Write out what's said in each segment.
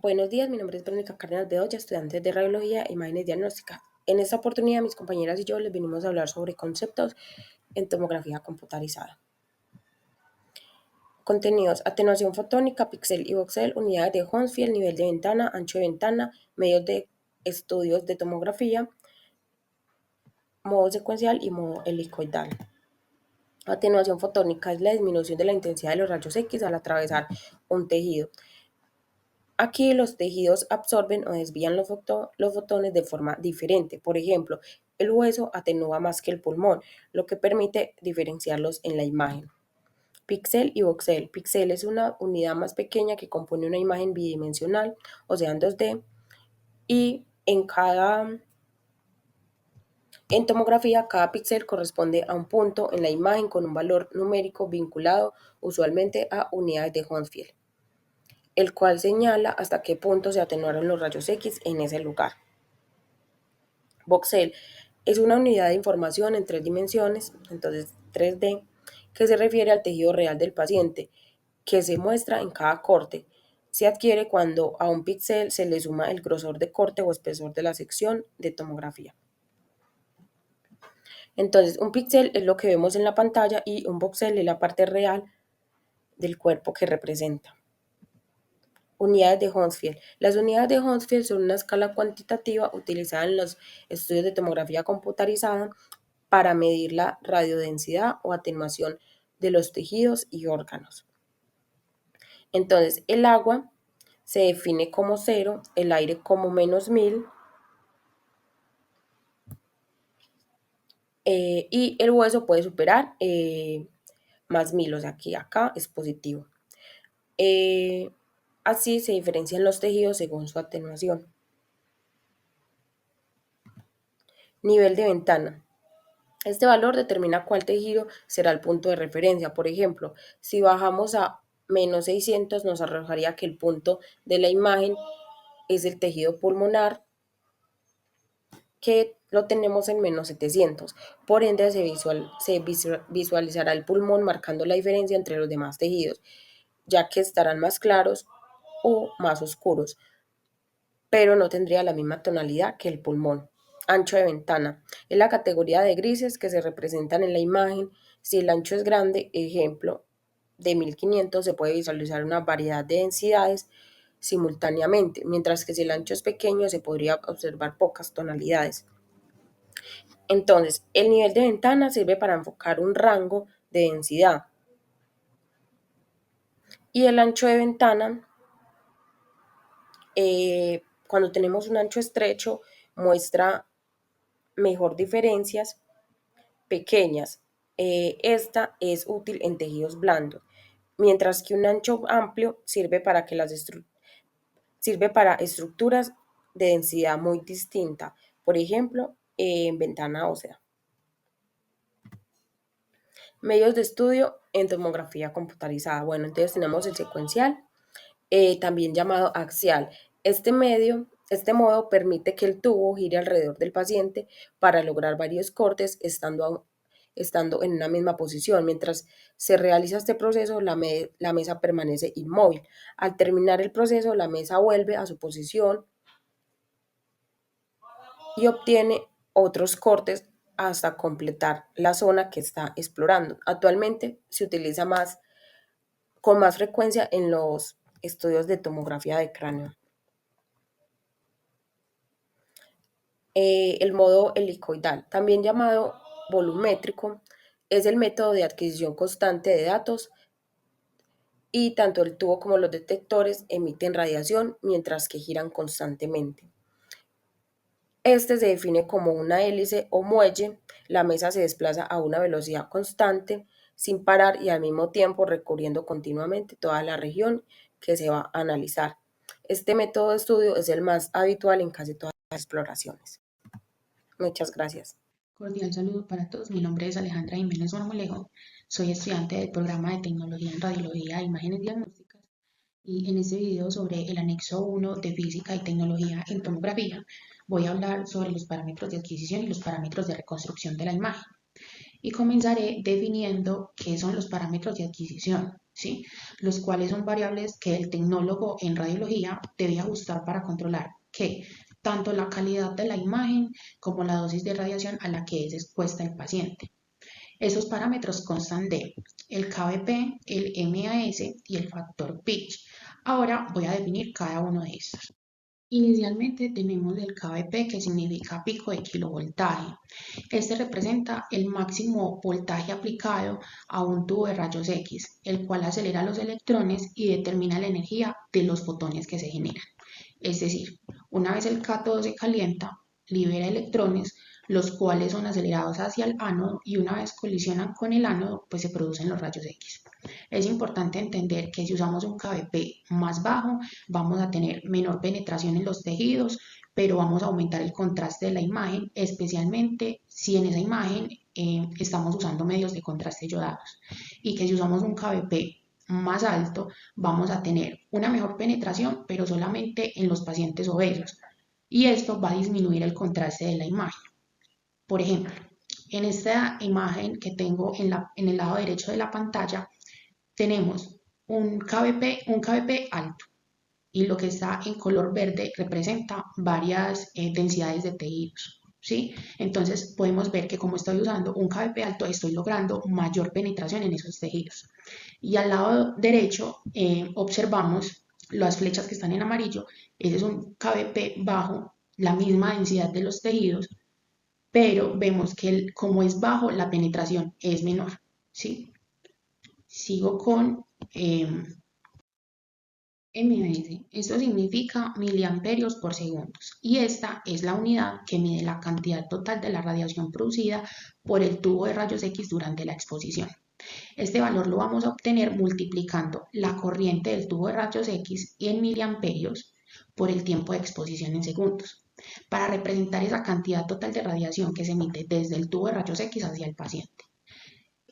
Buenos días, mi nombre es Verónica Cárdenas Bedoya, estudiante de Radiología e Imágenes Diagnósticas. En esta oportunidad, mis compañeras y yo les venimos a hablar sobre conceptos en tomografía computarizada. Contenidos: atenuación fotónica, píxel y voxel, unidades de Hounsfield, nivel de ventana, ancho de ventana, medios de estudios de tomografía, modo secuencial y modo helicoidal. Atenuación fotónica es la disminución de la intensidad de los rayos X al atravesar un tejido. Aquí los tejidos absorben o desvían los fotones de forma diferente. Por ejemplo, el hueso atenúa más que el pulmón, lo que permite diferenciarlos en la imagen. Píxel y voxel. Píxel es una unidad más pequeña que compone una imagen bidimensional, o sea, en 2D, y en tomografía, cada píxel corresponde a un punto en la imagen con un valor numérico vinculado usualmente a unidades de Hounsfield, el cual señala hasta qué punto se atenuaron los rayos X en ese lugar. Voxel es una unidad de información en 3 dimensiones, entonces 3D, que se refiere al tejido real del paciente, que se muestra en cada corte. Se adquiere cuando a un píxel se le suma el grosor de corte o espesor de la sección de tomografía. Entonces, un píxel es lo que vemos en la pantalla y un voxel es la parte real del cuerpo que representa. Unidades de Hounsfield. Las unidades de Hounsfield son una escala cuantitativa utilizada en los estudios de tomografía computarizada para medir la radiodensidad o atenuación de los tejidos y órganos. Entonces, el agua se define como 0, el aire como -1000 y el hueso puede superar más 1000, o sea que acá es positivo. Así se diferencian los tejidos según su atenuación. Nivel de ventana. Este valor determina cuál tejido será el punto de referencia. Por ejemplo, si bajamos a -600 nos arrojaría que el punto de la imagen es el tejido pulmonar, que lo tenemos en -700. Por ende, se visualizará el pulmón marcando la diferencia entre los demás tejidos, ya que estarán más claros o más oscuros, pero no tendría la misma tonalidad que el pulmón. Ancho de ventana es la categoría de grises que se representan en la imagen. Si el ancho es grande, ejemplo, de 1500, se puede visualizar una variedad de densidades simultáneamente, mientras que si el ancho es pequeño, se podría observar pocas tonalidades. Entonces, el nivel de ventana sirve para enfocar un rango de densidad. Y el ancho de ventana, cuando tenemos un ancho estrecho, muestra mejor diferencias pequeñas. Esta es útil en tejidos blandos, mientras que un ancho amplio sirve para estructuras de densidad muy distinta, por ejemplo, en ventana ósea. Medios de estudio en tomografía computarizada. Bueno, entonces tenemos el secuencial, también llamado axial. Este modo permite que el tubo gire alrededor del paciente para lograr varios cortes estando en una misma posición. Mientras se realiza este proceso, la mesa permanece inmóvil. Al terminar el proceso, la mesa vuelve a su posición y obtiene otros cortes hasta completar la zona que está explorando. Actualmente se utiliza con más frecuencia en los estudios de tomografía de cráneo. El modo helicoidal, también llamado volumétrico, es el método de adquisición constante de datos y tanto el tubo como los detectores emiten radiación mientras que giran constantemente. Este se define como una hélice o muelle. La mesa se desplaza a una velocidad constante, sin parar y al mismo tiempo recorriendo continuamente toda la región que se va a analizar. Este método de estudio es el más habitual en casi todas las exploraciones. Muchas gracias. Cordial saludo para todos. Mi nombre es Alejandra Jiménez Marmolejo. Soy estudiante del programa de Tecnología en Radiología e Imágenes Diagnósticas. Y en este video sobre el anexo 1 de Física y Tecnología en Tomografía voy a hablar sobre los parámetros de adquisición y los parámetros de reconstrucción de la imagen. y comenzaré definiendo qué son los parámetros de adquisición, ¿sí? Los cuales son variables que el tecnólogo en radiología debe ajustar para controlar que tanto la calidad de la imagen como la dosis de radiación a la que es expuesta el paciente. Esos parámetros constan de el KBP, el MAS y el factor pitch. Ahora voy a definir cada uno de estos. Inicialmente tenemos el KBP, que significa pico de kilovoltaje. Este representa el máximo voltaje aplicado a un tubo de rayos X, el cual acelera los electrones y determina la energía de los fotones que se generan. Es decir, una vez el cátodo se calienta, libera electrones, los cuales son acelerados hacia el ánodo y una vez colisionan con el ánodo, pues se producen los rayos X. Es importante entender que si usamos un KBP más bajo, vamos a tener menor penetración en los tejidos, pero vamos a aumentar el contraste de la imagen, especialmente si en esa imagen estamos usando medios de contraste yodados. Y que si usamos un KBP más alto, vamos a tener una mejor penetración, pero solamente en los pacientes obesos. Y esto va a disminuir el contraste de la imagen. Por ejemplo, en esta imagen que tengo en el lado derecho de la pantalla, tenemos un KBP alto y lo que está en color verde representa varias densidades de tejidos, ¿sí? Entonces podemos ver que como estoy usando un KBP alto, estoy logrando mayor penetración en esos tejidos. Y al lado derecho observamos las flechas que están en amarillo, ese es un KBP bajo, la misma densidad de los tejidos, pero vemos que como es bajo, la penetración es menor, ¿sí? Sigo con ms. Esto significa miliamperios por segundos y esta es la unidad que mide la cantidad total de la radiación producida por el tubo de rayos X durante la exposición. Este valor lo vamos a obtener multiplicando la corriente del tubo de rayos X en miliamperios por el tiempo de exposición en segundos, para representar esa cantidad total de radiación que se emite desde el tubo de rayos X hacia el paciente.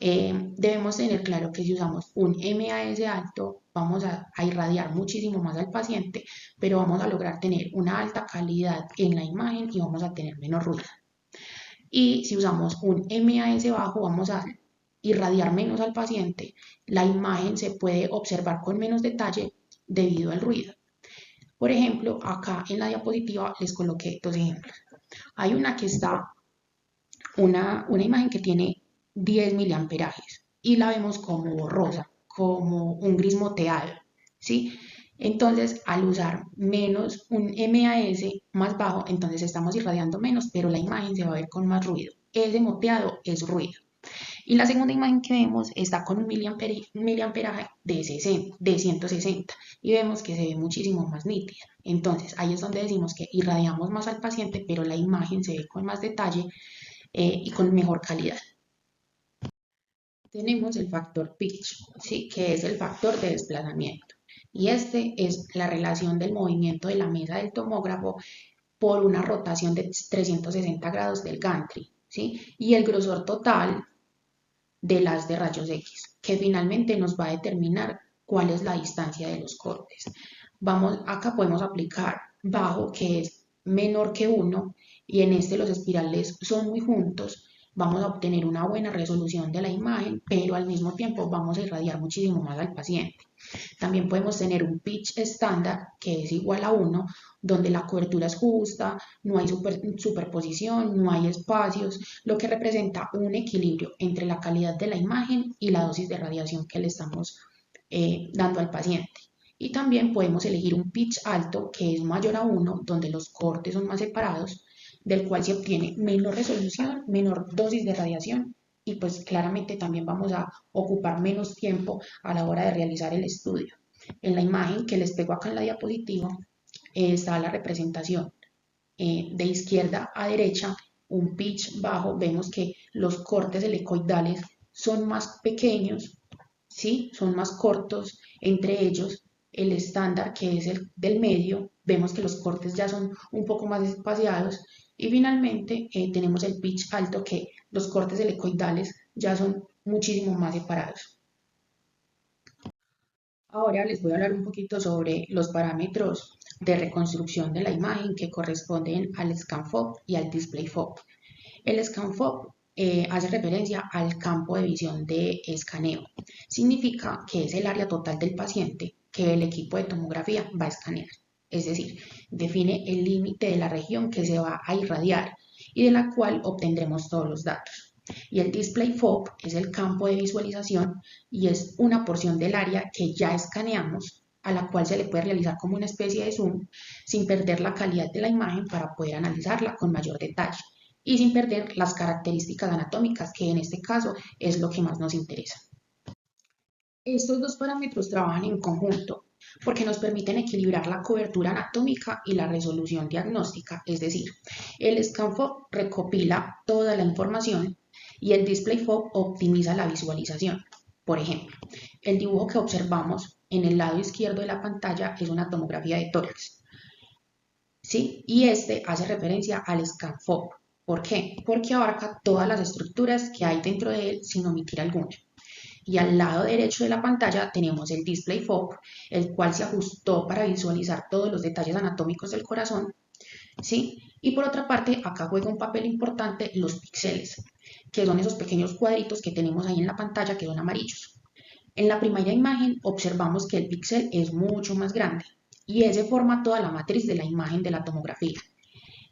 Debemos tener claro que si usamos un MAS alto, vamos a irradiar muchísimo más al paciente, pero vamos a lograr tener una alta calidad en la imagen y vamos a tener menos ruido. Y si usamos un MAS bajo, vamos a irradiar menos al paciente, la imagen se puede observar con menos detalle debido al ruido. Por ejemplo, acá en la diapositiva les coloqué dos ejemplos. Hay una que está, una imagen que tiene 10 miliamperajes y la vemos como borrosa, como un gris moteado, ¿sí? Entonces, al usar menos un MAS más bajo, entonces estamos irradiando menos, pero la imagen se va a ver con más ruido. Ese moteado es ruido. Y la segunda imagen que vemos está con un miliamperaje de 160 y vemos que se ve muchísimo más nítida. Entonces ahí es donde decimos que irradiamos más al paciente, pero la imagen se ve con más detalle y con mejor calidad. Tenemos el factor pitch, ¿sí? Que es el factor de desplazamiento. Y este es la relación del movimiento de la mesa del tomógrafo por una rotación de 360 grados del gantry, ¿sí? Y el grosor total del haz de rayos X, que finalmente nos va a determinar cuál es la distancia de los cortes. Acá podemos aplicar bajo, que es menor que 1, y en este los espirales son muy juntos. Vamos a obtener una buena resolución de la imagen, pero al mismo tiempo vamos a irradiar muchísimo más al paciente. También podemos tener un pitch estándar que es igual a 1, donde la cobertura es justa, no hay superposición, no hay espacios, lo que representa un equilibrio entre la calidad de la imagen y la dosis de radiación que le estamos dando al paciente. Y también podemos elegir un pitch alto que es mayor a 1, donde los cortes son más separados, del cual se obtiene menor resolución, menor dosis de radiación y pues claramente también vamos a ocupar menos tiempo a la hora de realizar el estudio. En la imagen que les pego acá en la diapositiva está la representación de izquierda a derecha, un pitch bajo, vemos que los cortes helicoidales son más pequeños, ¿sí? Son más cortos entre ellos. El estándar, que es el del medio, vemos que los cortes ya son un poco más espaciados. Y finalmente tenemos el pitch alto, que los cortes helicoidales ya son muchísimo más separados. Ahora les voy a hablar un poquito sobre los parámetros de reconstrucción de la imagen que corresponden al ScanFop y al DisplayFop. El ScanFop hace referencia al campo de visión de escaneo. Significa que es el área total del paciente que el equipo de tomografía va a escanear. Es decir, define el límite de la región que se va a irradiar y de la cual obtendremos todos los datos. Y el display FOB es el campo de visualización y es una porción del área que ya escaneamos a la cual se le puede realizar como una especie de zoom sin perder la calidad de la imagen para poder analizarla con mayor detalle y sin perder las características anatómicas, que en este caso es lo que más nos interesa. Estos dos parámetros trabajan en conjunto porque nos permiten equilibrar la cobertura anatómica y la resolución diagnóstica, es decir, el ScanFOB recopila toda la información y el DisplayFOB optimiza la visualización. Por ejemplo, el dibujo que observamos en el lado izquierdo de la pantalla es una tomografía de tórax, ¿sí? Y este hace referencia al ScanFOB. ¿Por qué? Porque abarca todas las estructuras que hay dentro de él sin omitir alguna. Y al lado derecho de la pantalla tenemos el Display FOB, el cual se ajustó para visualizar todos los detalles anatómicos del corazón, ¿sí? Y por otra parte, acá juega un papel importante los píxeles, que son esos pequeños cuadritos que tenemos ahí en la pantalla que son amarillos. En la primera imagen observamos que el píxel es mucho más grande y ese forma toda la matriz de la imagen de la tomografía.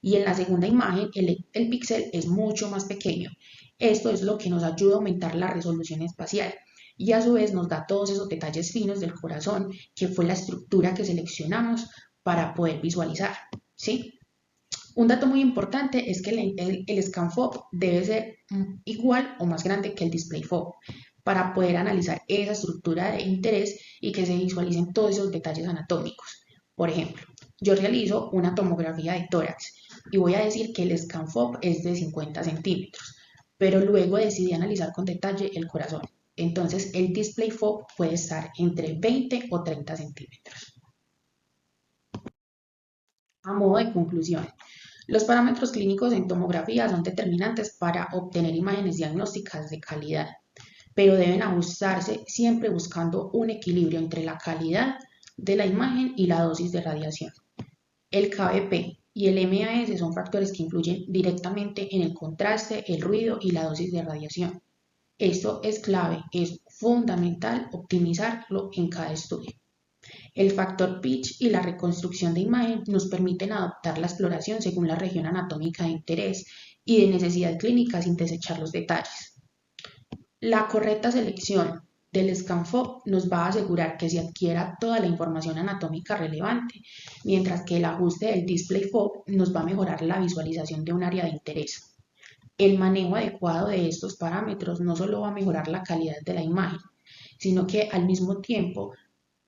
Y en la segunda imagen el píxel es mucho más pequeño. Esto es lo que nos ayuda a aumentar la resolución espacial y a su vez nos da todos esos detalles finos del corazón, que fue la estructura que seleccionamos para poder visualizar, ¿sí? Un dato muy importante es que el ScanFOB debe ser igual o más grande que el DisplayFOB para poder analizar esa estructura de interés y que se visualicen todos esos detalles anatómicos. Por ejemplo, yo realizo una tomografía de tórax y voy a decir que el ScanFOB es de 50 centímetros, pero luego decidí analizar con detalle el corazón. Entonces el DisplayFOB puede estar entre 20 o 30 centímetros. A modo de conclusión, los parámetros clínicos en tomografía son determinantes para obtener imágenes diagnósticas de calidad, pero deben ajustarse siempre buscando un equilibrio entre la calidad de la imagen y la dosis de radiación. El KBP y el MAS son factores que influyen directamente en el contraste, el ruido y la dosis de radiación. Esto es clave, es fundamental optimizarlo en cada estudio. El factor pitch y la reconstrucción de imagen nos permiten adaptar la exploración según la región anatómica de interés y de necesidad clínica sin desechar los detalles. La correcta selección del ScanFOB nos va a asegurar que se adquiera toda la información anatómica relevante, mientras que el ajuste del DisplayFOB nos va a mejorar la visualización de un área de interés. El manejo adecuado de estos parámetros no solo va a mejorar la calidad de la imagen, sino que al mismo tiempo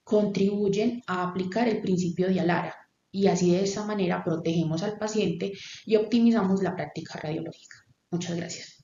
contribuyen a aplicar el principio de Alara y así de esa manera protegemos al paciente y optimizamos la práctica radiológica. Muchas gracias.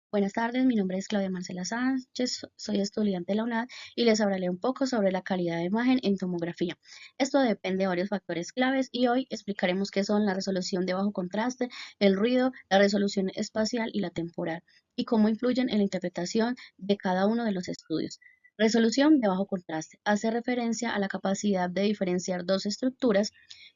Buenas tardes, mi nombre es Claudia Marcela Sánchez, soy estudiante de la UNAD y les hablaré un poco sobre la calidad de imagen en tomografía. Esto depende de varios factores claves y hoy explicaremos qué son la resolución de bajo contraste, el ruido, la resolución espacial y la temporal, y cómo influyen en la interpretación de cada uno de los estudios. Resolución de bajo contraste hace referencia a la capacidad de diferenciar dos estructuras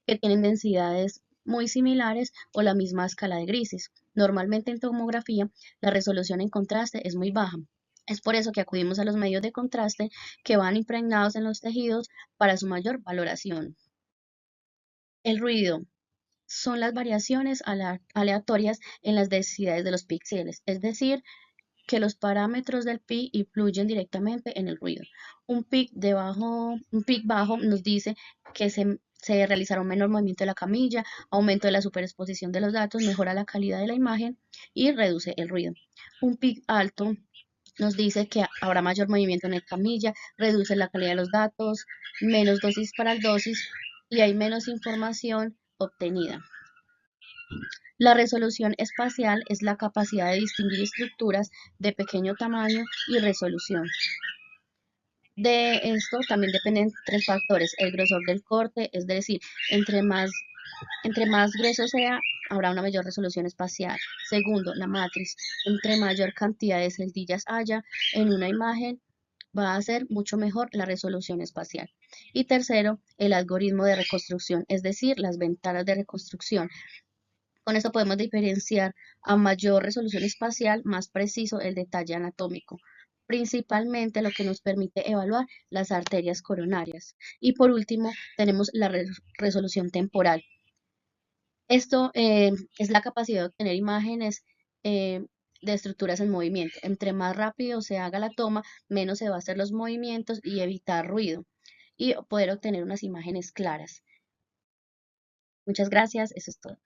que tienen densidades muy similares o la misma escala de grises. Normalmente en tomografía la resolución en contraste es muy baja. Es por eso que acudimos a los medios de contraste que van impregnados en los tejidos para su mayor valoración. El ruido son las variaciones aleatorias en las densidades de los píxeles, es decir, que los parámetros del pi influyen directamente en el ruido. Un pic bajo nos dice que se realizará un menor movimiento de la camilla, aumento de la superexposición de los datos, mejora la calidad de la imagen y reduce el ruido. Un pic alto nos dice que habrá mayor movimiento en la camilla, reduce la calidad de los datos, menos dosis para el dosis y hay menos información obtenida. La resolución espacial es la capacidad de distinguir estructuras de pequeño tamaño y resolución. De esto también dependen tres factores: el grosor del corte, es decir, entre más grueso sea, habrá una mayor resolución espacial. Segundo, la matriz, entre mayor cantidad de celdillas haya en una imagen, va a ser mucho mejor la resolución espacial. Y tercero, el algoritmo de reconstrucción, es decir, las ventanas de reconstrucción. Con esto podemos diferenciar a mayor resolución espacial, más preciso el detalle anatómico, principalmente lo que nos permite evaluar las arterias coronarias. Y por último, tenemos la resolución temporal. Esto es la capacidad de obtener imágenes eh, de estructuras en movimiento. Entre más rápido se haga la toma, menos se va a hacer los movimientos y evitar ruido y poder obtener unas imágenes claras. Muchas gracias, eso es todo.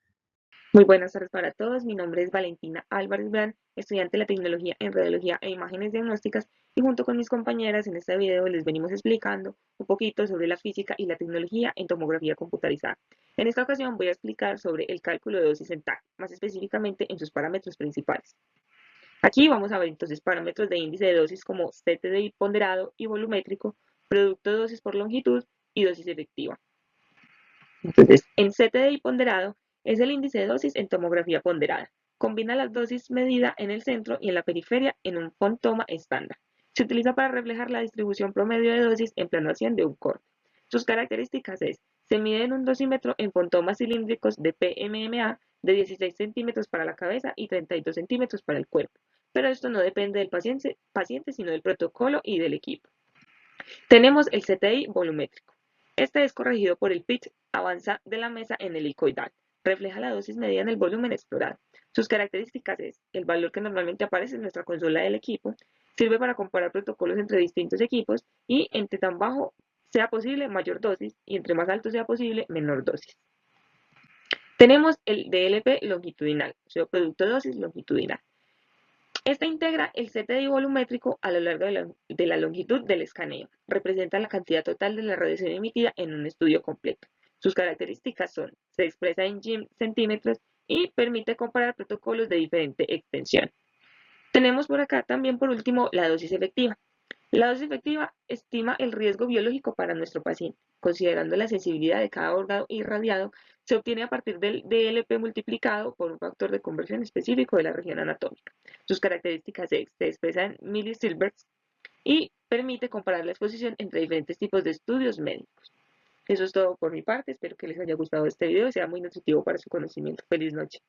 Muy buenas tardes para todos. Mi nombre es Valentina Álvarez Brand, estudiante de la tecnología en radiología e imágenes diagnósticas, y junto con mis compañeras en este video les venimos explicando un poquito sobre la física y la tecnología en tomografía computarizada. En esta ocasión voy a explicar sobre el cálculo de dosis en TAC, más específicamente en sus parámetros principales. Aquí vamos a ver entonces parámetros de índice de dosis como CTDI ponderado y volumétrico, producto de dosis por longitud y dosis efectiva. Entonces, en CTDI ponderado es el índice de dosis en tomografía ponderada. Combina las dosis medida en el centro y en la periferia en un fontoma estándar. Se utiliza para reflejar la distribución promedio de dosis en planuación de un corte. Sus características es, se mide en un dosímetro en fontomas cilíndricos de PMMA de 16 centímetros para la cabeza y 32 centímetros para el cuerpo, pero esto no depende del paciente sino del protocolo y del equipo. Tenemos el CTI volumétrico. Este es corregido por el pitch avanza de la mesa en el helicoidal. Refleja la dosis medida en el volumen explorado. Sus características es el valor que normalmente aparece en nuestra consola del equipo, sirve para comparar protocolos entre distintos equipos y entre tan bajo sea posible mayor dosis y entre más alto sea posible menor dosis. Tenemos el DLP longitudinal, o sea, producto dosis longitudinal. Esta integra el CTI volumétrico a lo largo de la longitud del escaneo. Representa la cantidad total de la radiación emitida en un estudio completo. Sus características son, se expresa en centímetros y permite comparar protocolos de diferente extensión. Tenemos por acá también por último la dosis efectiva. La dosis efectiva estima el riesgo biológico para nuestro paciente. Considerando la sensibilidad de cada órgano irradiado, se obtiene a partir del DLP multiplicado por un factor de conversión específico de la región anatómica. Sus características se expresan en millisieverts y permite comparar la exposición entre diferentes tipos de estudios médicos. Eso es todo por mi parte. Espero que les haya gustado este video y sea muy nutritivo para su conocimiento. Feliz noche.